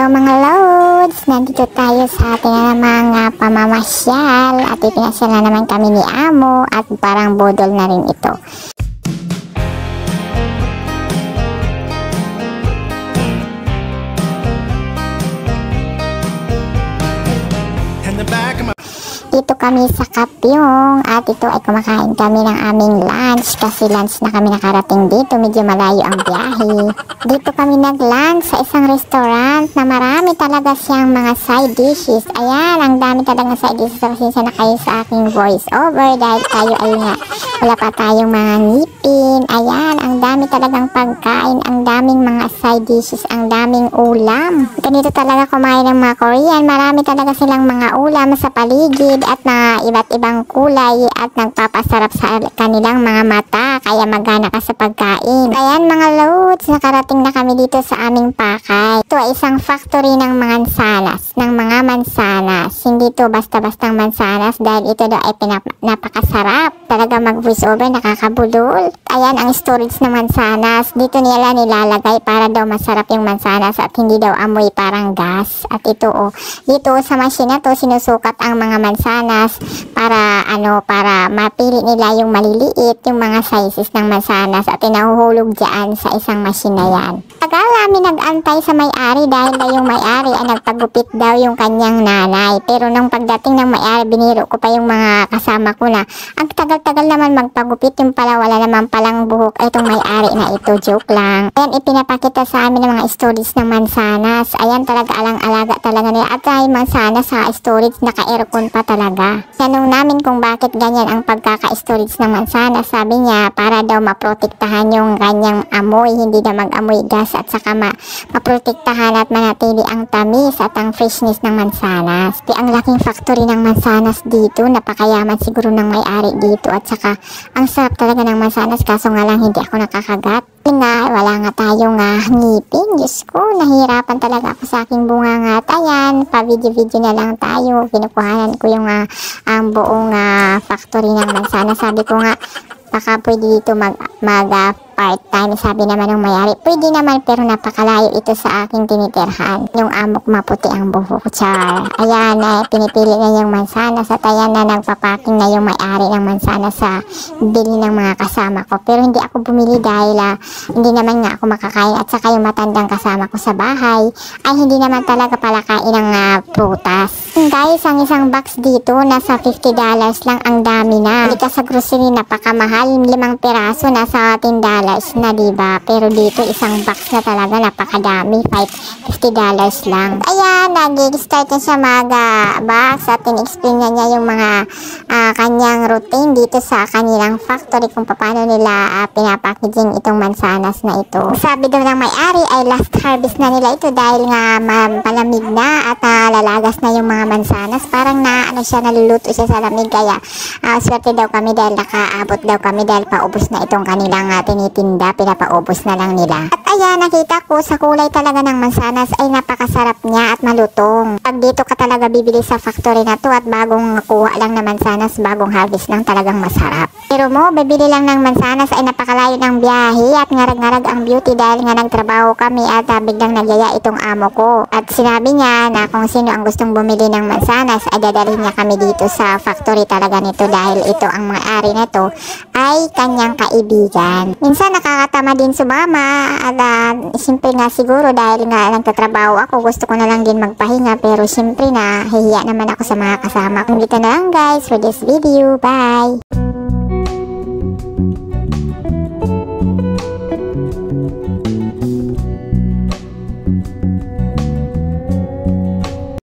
mga loads, nandito tayo sa ating mga pamamasyal at ipinasyal na naman kami ni Amo at parang bodol na rin ito. Dito kami sa Kapyong at ito ay kumakain kami ng aming lunch kasi lunch na kami nakarating dito, medyo malayo ang biyahe. Dito kami nag-lunch sa isang restaurant na marami talaga siyang mga side dishes. Ayan, ang dami talaga side dishes. Pasensya na kayo sa aking voice over dahil tayo ay nga wala pa tayong mga ngipin. Ayan, ang dami talagang pagkain, ang daming mga side dishes, ang daming ulam. Ganito talaga kumain ng mga Korean, marami talaga silang mga ulam sa paligid at na iba't ibang kulay at nagpapasarap sa kanilang mga mata, kaya magana ka sa pagkain. Ayan mga loads, nakarating na kami dito sa aming pakay. Ito ay isang factory ng mansanas, hindi to basta-bastang mansanas dahil ito daw ay napakasarap. Talaga mag-voice over, nakakabulol. Ayan ang storage ng mansanas, dito nila nilalagay para daw masarap yung mansanas at hindi daw amoy parang gas. At ito dito sa machine na to sinusukat ang mga mansanas para mapili nila yung maliliit, yung mga sizes ng mansanas at inahuhulog dyan sa isang machine na yan. Tagal namin nag-antay sa may-ari dahil daw yung may-ari ay nagpagupit daw yung kanyang nanay. Pero nung pagdating ng may-ari, biniro ko pa yung mga kasama ko na ang tagal-tagal naman magpagupit, yung pala wala naman palang buhok ay itong may-ari na ito, joke lang. Ayan, ipinapakita sa amin ng mga storage ng mansanas. Ayan, talaga alang-alaga talaga nila at ay mansanas sa storage, naka-aircon pa talaga. Tanong namin kung bakit ganyan ang pagkaka-storage ng mansanas. Sabi niya para daw maprotektahan yung kanyang amoy, hindi na mag-amoy gas at saka maprotektahan at manatili ang tamis at ang freshness ng mansanas. Ang laking factory ng mansanas dito, napakayaman siguro ng may-ari dito at saka ang sarap talaga ng mansanas, kaso nga lang hindi ako nakakagat. Wala nga tayong ngipin. Diyos ko, nahirapan talaga ako sa aking bunga nga. Ayan, pa-video-video na lang tayo. Kinukuhanan ko yung ang buong factory ng mansanas. Sabi ko nga, baka pwede dito part-time, sabi naman ng may-ari. Pwede naman pero napakalayo ito sa aking tinitirhan. Yung amok maputi ang buhok, char. Ayan, pinipili na yung mansanas at ayan na nagpapaking na yung may-ari ng mansanas sa bili ng mga kasama ko. Pero hindi ako bumili dahil hindi naman nga ako makakain at saka yung matandang kasama ko sa bahay ay hindi naman talaga pala kain ng prutas. Guys, ang isang box dito nasa $50 lang, ang dami na. Hindi ka sa grocery, napakamahal. 5 piraso nasa $10 na, diba? Pero dito isang box na talaga napakadami, $50 lang. Ayan, nag-start na siya mag-box at in-explain niya yung mga kanyang routine dito sa kanilang factory kung paano nila pinapackaging itong mansanas na ito. Sabi daw ng may-ari ay last harvest na nila ito dahil nga malamig na at lalagas na yung mga mansanas. Parang naluluto siya sa lamig, kaya swerte daw kami dahil nakaabot daw kami dahil paubos na itong kanilang tinitinda, pinapaubos na lang nila. At ayan, nakita ko sa kulay talaga ng mansanas ay napakasarap niya at malutong. Pag dito ka talaga bibili sa factory na to at bagong kuha lang na mansanas, bagong harvest lang, talagang masarap. Pero bibili lang ng mansanas ay napakalayo ng biyahe at ngarag-ngarag ang beauty dahil nga nagtrabaho kami at biglang nagyaya itong amo ko. At sinabi niya na kung sino ang gustong bumili ng mansanas ay dadalhin niya kami dito sa factory talaga nito dahil ito ang may-ari nito ay kanyang kaibigan. Minsan nakakatama din sumama at siyempre nga siguro dahil nga nagtatrabaho ako, gusto ko na lang din magpahinga pero siyempre nahihiya naman ako sa mga kasama. Dito na lang guys for this video. Bye!